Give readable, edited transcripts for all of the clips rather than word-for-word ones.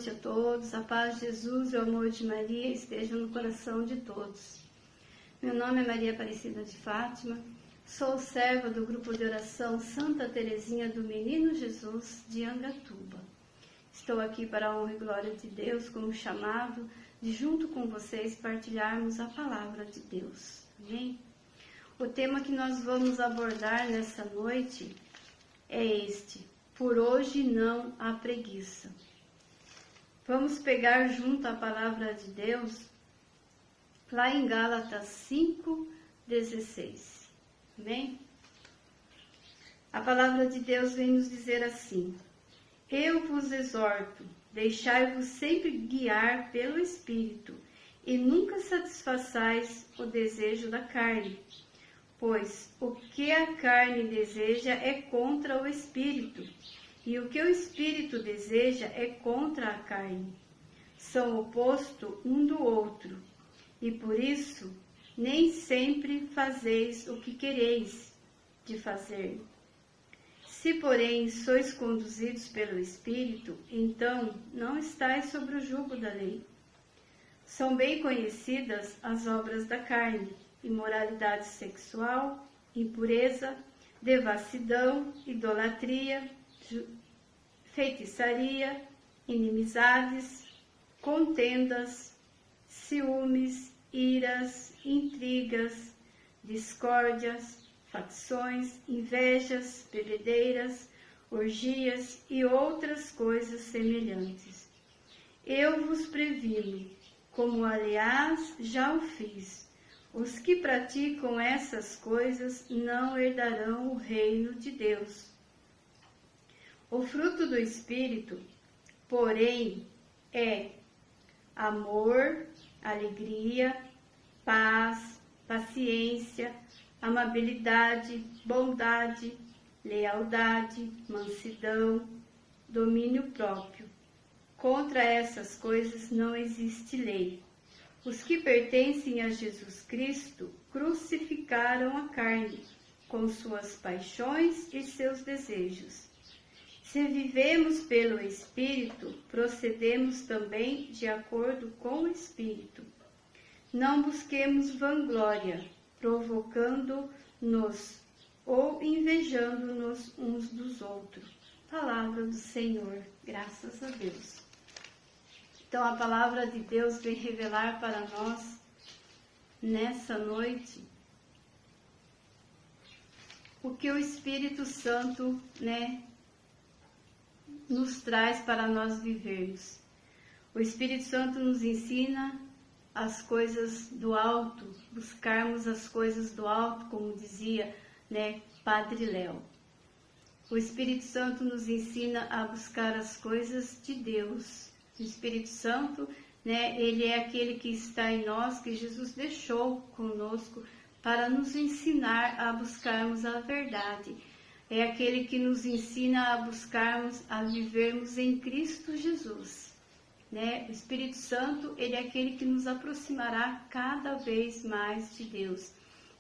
noite a todos, a paz de Jesus e o amor de Maria estejam no coração de todos. Meu nome é Maria Aparecida de Fátima, sou serva do grupo de oração Santa Teresinha do Menino Jesus de Angatuba. Estou aqui para a honra e glória de Deus, como chamado de junto com vocês partilharmos a palavra de Deus. Amém? O tema que nós vamos abordar nessa noite é este: por hoje não há preguiça. Vamos pegar junto a palavra de Deus lá em Gálatas 5:16. Amém? A palavra de Deus vem nos dizer assim: eu vos exorto, deixai-vos sempre guiar pelo Espírito, e nunca satisfaçais o desejo da carne. Pois o que a carne deseja é contra o Espírito, e o que o Espírito deseja é contra a carne. São oposto um do outro, e por isso nem sempre fazeis o que quereis de fazer. Se, porém, sois conduzidos pelo Espírito, então não estáis sobre o jugo da lei. São bem conhecidas as obras da carne: imoralidade sexual, impureza, devassidão, idolatria, feitiçaria, inimizades, contendas, ciúmes, iras, intrigas, discórdias, facções, invejas, bebedeiras, orgias e outras coisas semelhantes. Eu vos previno, como aliás já o fiz. Os que praticam essas coisas não herdarão o reino de Deus. O fruto do Espírito, porém, é amor, alegria, paz, paciência, amabilidade, bondade, lealdade, mansidão, domínio próprio. Contra essas coisas não existe lei. Os que pertencem a Jesus Cristo crucificaram a carne, com suas paixões e seus desejos. Se vivemos pelo Espírito, procedemos também de acordo com o Espírito. Não busquemos vanglória, provocando-nos ou invejando-nos uns dos outros. Palavra do Senhor, graças a Deus. Então a palavra de Deus vem revelar para nós nessa noite o que o Espírito Santo, nos traz para nós vivermos. O Espírito Santo nos ensina as coisas do alto, buscarmos as coisas do alto, como dizia, Padre Léo. O Espírito Santo nos ensina a buscar as coisas de Deus. O Espírito Santo, ele é aquele que está em nós, que Jesus deixou conosco para nos ensinar a buscarmos a verdade. É aquele que nos ensina a buscarmos, a vivermos em Cristo Jesus. O Espírito Santo, ele é aquele que nos aproximará cada vez mais de Deus.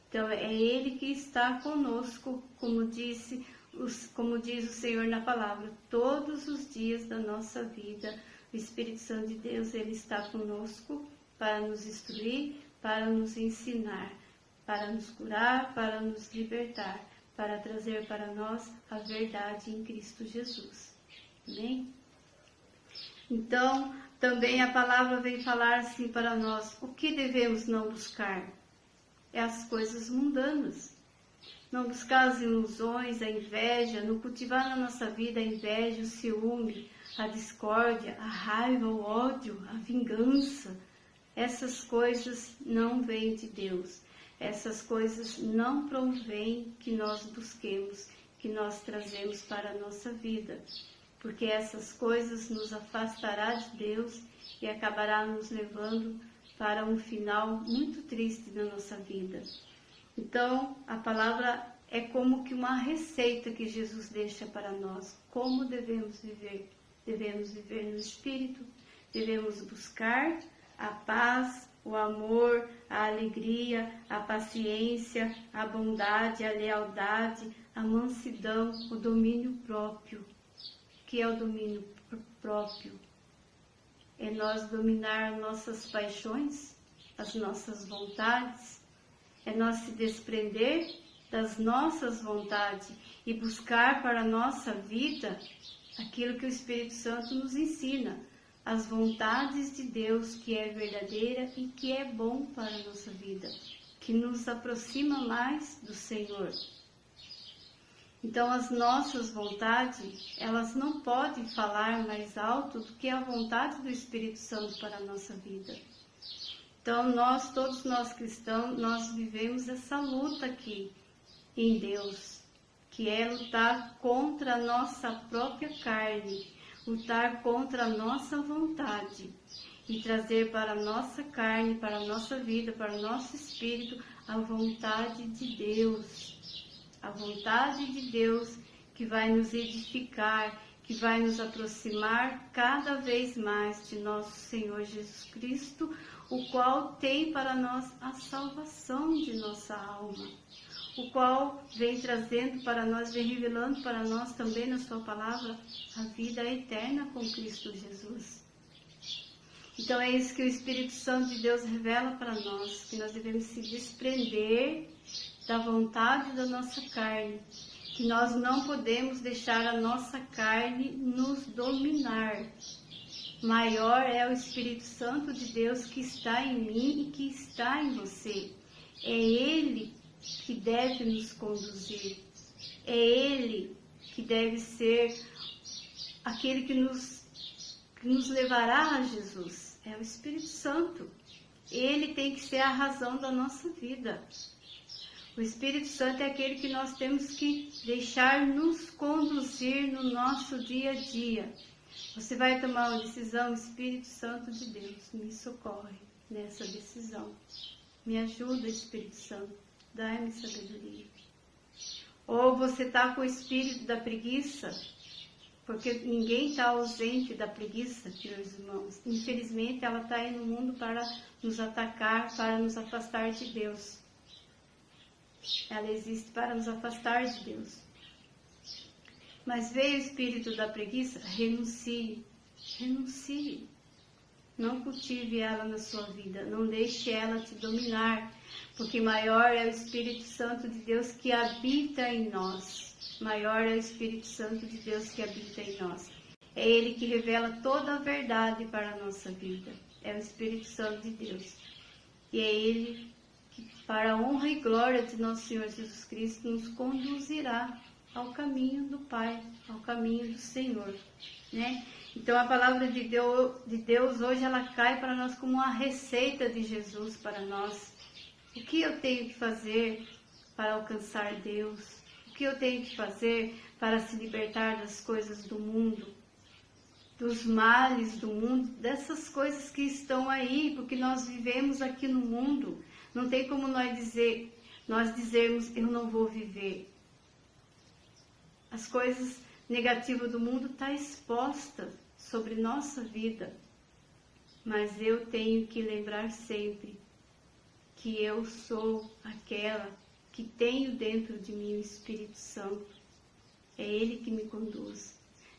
Então, é ele que está conosco, como diz o Senhor na palavra, todos os dias da nossa vida. O Espírito Santo de Deus, ele está conosco para nos instruir, para nos ensinar, para nos curar, para nos libertar, para trazer para nós a verdade em Cristo Jesus. Amém? Então, também a palavra vem falar assim para nós: o que devemos não buscar? É as coisas mundanas. Não buscar as ilusões, a inveja, não cultivar na nossa vida a inveja, o ciúme, a discórdia, a raiva, o ódio, a vingança. Essas coisas não vêm de Deus. Essas coisas não provêm que nós busquemos, que nós trazemos para a nossa vida. Porque essas coisas nos afastará de Deus e acabará nos levando para um final muito triste na nossa vida. Então, a palavra é como que uma receita que Jesus deixa para nós. Como devemos viver? Devemos viver no Espírito, devemos buscar a paz, o amor, a alegria, a paciência, a bondade, a lealdade, a mansidão, o domínio próprio. O que é o domínio próprio? é nós dominar nossas paixões, as nossas vontades, é nós se desprender das nossas vontades e buscar para a nossa vida aquilo que o Espírito Santo nos ensina, as vontades de Deus, que é verdadeira e que é bom para a nossa vida, que nos aproxima mais do Senhor. Então, as nossas vontades, elas não podem falar mais alto do que a vontade do Espírito Santo para a nossa vida. Então, todos nós cristãos, nós vivemos essa luta aqui em Deus, que é lutar contra a nossa própria carne, lutar contra a nossa vontade e trazer para a nossa carne, para a nossa vida, para o nosso espírito, a vontade de Deus. A vontade de Deus que vai nos edificar, que vai nos aproximar cada vez mais de nosso Senhor Jesus Cristo, o qual tem para nós a salvação de nossa alma, o qual vem trazendo para nós, vem revelando para nós também na sua palavra a vida eterna com Cristo Jesus. Então é isso que o Espírito Santo de Deus revela para nós, que nós devemos se desprender da vontade da nossa carne, que nós não podemos deixar a nossa carne nos dominar. Maior é o Espírito Santo de Deus que está em mim e que está em você. É Ele que deve nos conduzir. É Ele que deve ser aquele que nos levará a Jesus. É o Espírito Santo. Ele tem que ser a razão da nossa vida. O Espírito Santo é aquele que nós temos que deixar nos conduzir no nosso dia a dia. Você vai tomar uma decisão, Espírito Santo de Deus, me socorre nessa decisão. Me ajuda, Espírito Santo, dai-me sabedoria. Ou você está com o espírito da preguiça, porque ninguém está ausente da preguiça, meus irmãos. Infelizmente, ela está aí no mundo para nos atacar, para nos afastar de Deus. Ela existe para nos afastar de Deus. Mas veio o espírito da preguiça, renuncie. Renuncie. Não cultive ela na sua vida, não deixe ela te dominar, porque maior é o Espírito Santo de Deus que habita em nós. Maior é o Espírito Santo de Deus que habita em nós. É Ele que revela toda a verdade para a nossa vida. É o Espírito Santo de Deus. E é Ele que, para a honra e glória de nosso Senhor Jesus Cristo, nos conduzirá ao caminho do Pai, ao caminho do Senhor, né? Então a palavra de Deus hoje ela cai para nós como uma receita de Jesus para nós. O que eu tenho que fazer para alcançar Deus? O que eu tenho que fazer para se libertar das coisas do mundo, dos males do mundo, dessas coisas que estão aí, porque nós vivemos aqui no mundo. Não tem como nós dizermos eu não vou viver. As coisas negativas do mundo estão expostas sobre nossa vida. Mas eu tenho que lembrar sempre que eu sou aquela que tenho dentro de mim o Espírito Santo. É Ele que me conduz.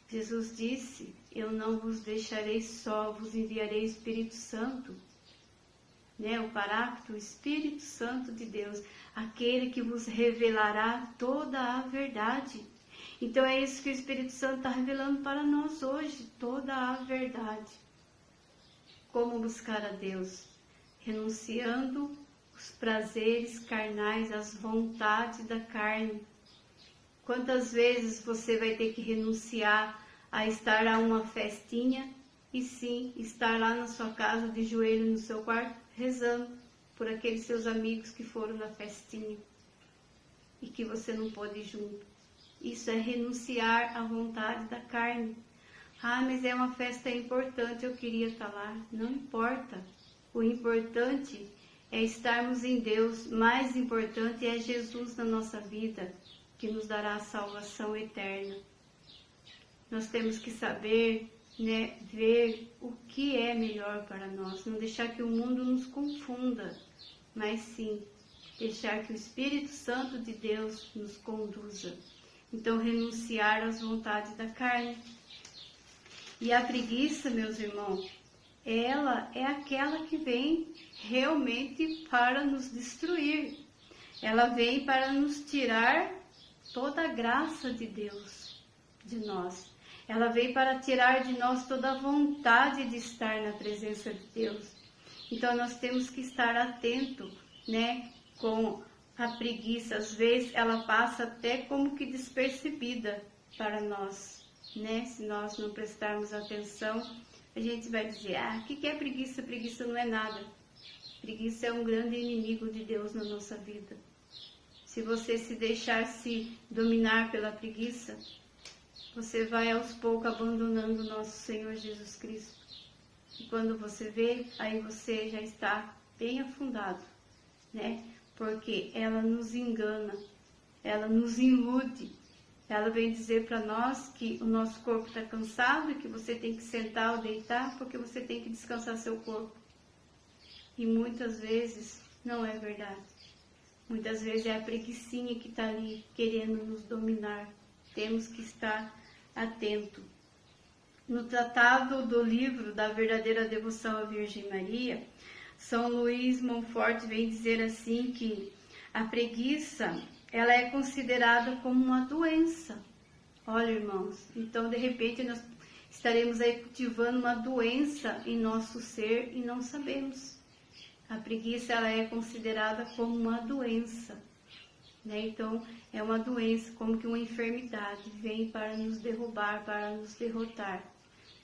Jesus disse, eu não vos deixarei só, vos enviarei o Espírito Santo. Né? O Paráclito, o Espírito Santo de Deus, aquele que vos revelará toda a verdade. Então é isso que o Espírito Santo está revelando para nós hoje, toda a verdade. Como buscar a Deus? Renunciando os prazeres carnais, as vontades da carne. Quantas vezes você vai ter que renunciar a estar a uma festinha e sim, estar lá na sua casa, de joelho no seu quarto, rezando por aqueles seus amigos que foram na festinha e que você não pôde ir junto. Isso é renunciar à vontade da carne. Ah, mas é uma festa importante, eu queria estar lá. Não importa. O importante é estarmos em Deus. Mais importante é Jesus na nossa vida, que nos dará a salvação eterna. Nós temos que saber, né, ver o que é melhor para nós. Não deixar que o mundo nos confunda, mas sim deixar que o Espírito Santo de Deus nos conduza. Então, renunciar às vontades da carne. E a preguiça, meus irmãos, ela é aquela que vem realmente para nos destruir. Ela vem para nos tirar toda a graça de Deus de nós. Ela vem para tirar de nós toda a vontade de estar na presença de Deus. Então nós temos que estar atento, né, com a preguiça. Às vezes ela passa até como que despercebida para nós, né? Se nós não prestarmos atenção, a gente vai dizer, o que é preguiça? Preguiça não é nada. Preguiça é um grande inimigo de Deus na nossa vida. Se você se deixar se dominar pela preguiça, você vai aos poucos abandonando o nosso Senhor Jesus Cristo. E quando você vê, aí você já está bem afundado, né? Porque ela nos engana, ela nos ilude. Ela vem dizer para nós que o nosso corpo está cansado e que você tem que sentar ou deitar porque você tem que descansar seu corpo. E muitas vezes não é verdade. Muitas vezes é a preguicinha que está ali querendo nos dominar. Temos que estar atento. No tratado do livro da verdadeira devoção à Virgem Maria, São Luís Montfort vem dizer assim que a preguiça, ela é considerada como uma doença. Olha, irmãos, então de repente nós estaremos aí cultivando uma doença em nosso ser e não sabemos. A preguiça, ela é considerada como uma doença, né? Então é uma doença, como que uma enfermidade, vem para nos derrubar, para nos derrotar.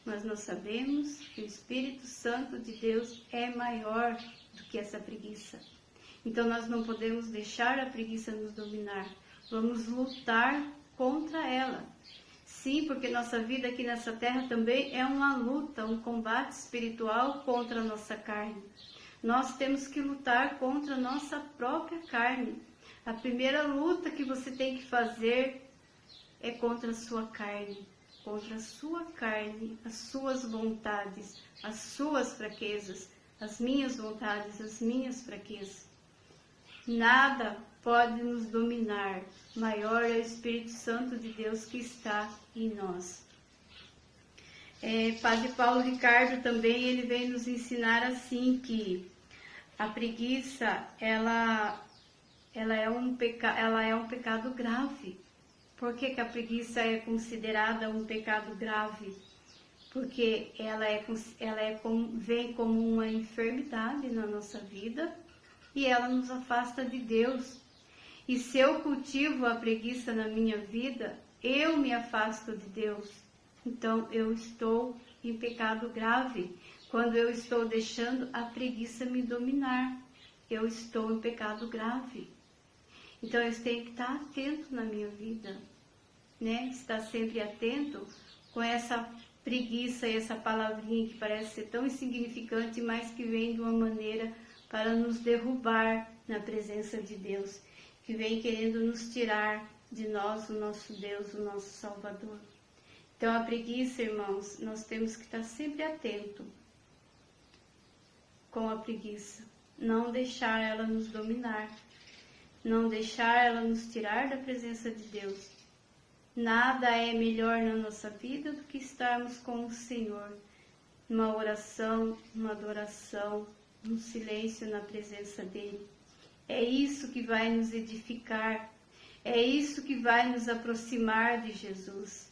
Mas nós sabemos que o Espírito Santo de Deus é maior do que essa preguiça. Então nós não podemos deixar a preguiça nos dominar. Vamos lutar contra ela. Sim, porque nossa vida aqui nessa terra também é uma luta, um combate espiritual contra a nossa carne. Nós temos que lutar contra a nossa própria carne. A primeira luta que você tem que fazer é contra a sua carne. Contra a sua carne, as suas vontades, as suas fraquezas, as minhas vontades, as minhas fraquezas. Nada pode nos dominar. Maior é o Espírito Santo de Deus que está em nós. Padre Paulo Ricardo também, ele vem nos ensinar assim que a preguiça, ela é um pecado grave. Por que a preguiça é considerada um pecado grave? Porque vem como uma enfermidade na nossa vida e ela nos afasta de Deus. E se eu cultivo a preguiça na minha vida, eu me afasto de Deus. Então eu estou em pecado grave. Quando eu estou deixando a preguiça me dominar, eu estou em pecado grave. Então eu tenho que estar atento na minha vida, né? Estar sempre atento com essa preguiça e essa palavrinha que parece ser tão insignificante, mas que vem de uma maneira para nos derrubar na presença de Deus, que vem querendo nos tirar de nós, o nosso Deus, o nosso Salvador. Então a preguiça, irmãos, nós temos que estar sempre atento com a preguiça, não deixar ela nos dominar, não deixar ela nos tirar da presença de Deus. Nada é melhor na nossa vida do que estarmos com o Senhor, numa oração, numa adoração, num silêncio na presença dEle. É isso que vai nos edificar, é isso que vai nos aproximar de Jesus.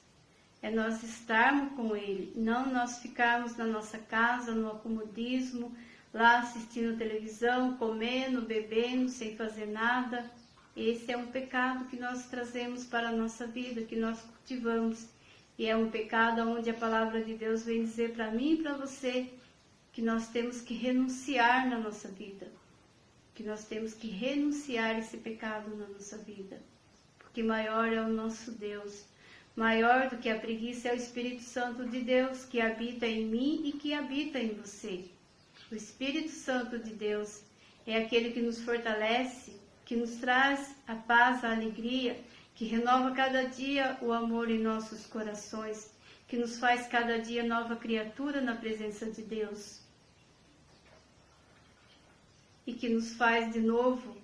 É nós estarmos com Ele, não nós ficarmos na nossa casa, no acomodismo, lá assistindo televisão, comendo, bebendo, sem fazer nada. Esse é um pecado que nós trazemos para a nossa vida, que nós cultivamos. E é um pecado onde a palavra de Deus vem dizer para mim e para você que nós temos que renunciar na nossa vida. Que nós temos que renunciar esse pecado na nossa vida. Porque maior é o nosso Deus. Maior do que a preguiça é o Espírito Santo de Deus, que habita em mim e que habita em você. O Espírito Santo de Deus é aquele que nos fortalece, que nos traz a paz, a alegria, que renova cada dia o amor em nossos corações, que nos faz cada dia nova criatura na presença de Deus. E que nos faz de novo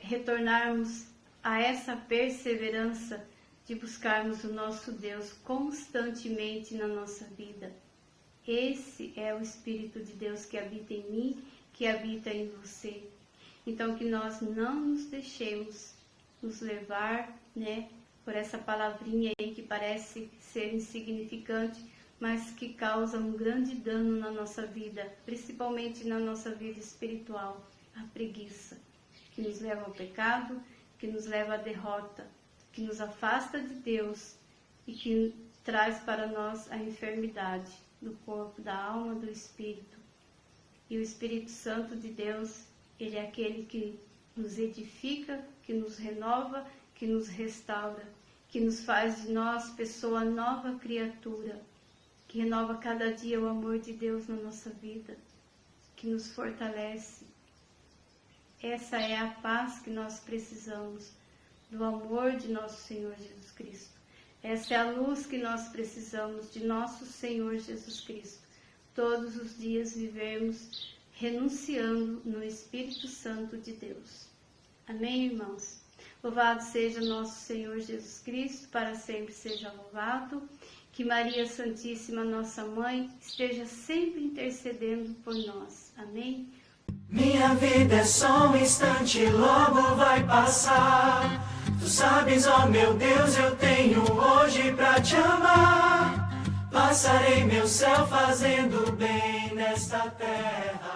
retornarmos a essa perseverança de buscarmos o nosso Deus constantemente na nossa vida. Esse é o Espírito de Deus que habita em mim, que habita em você. Então, que nós não nos deixemos nos levar, né, por essa palavrinha aí que parece ser insignificante, mas que causa um grande dano na nossa vida, principalmente na nossa vida espiritual, a preguiça, que nos leva ao pecado, que nos leva à derrota, que nos afasta de Deus e que traz para nós a enfermidade do corpo, da alma, do espírito. E o Espírito Santo de Deus, ele é aquele que nos edifica, que nos renova, que nos restaura, que nos faz de nós pessoa nova criatura, que renova cada dia o amor de Deus na nossa vida, que nos fortalece. Essa é a paz que nós precisamos, do amor de nosso Senhor Jesus Cristo. Essa é a luz que nós precisamos de nosso Senhor Jesus Cristo. Todos os dias vivemos renunciando no Espírito Santo de Deus. Amém, irmãos? Louvado seja nosso Senhor Jesus Cristo, para sempre seja louvado. Que Maria Santíssima, nossa Mãe, esteja sempre intercedendo por nós. Amém? Minha vida é só um instante, logo vai passar. Tu sabes, ó meu Deus, eu tenho hoje pra te amar. Passarei meu céu fazendo bem nesta terra.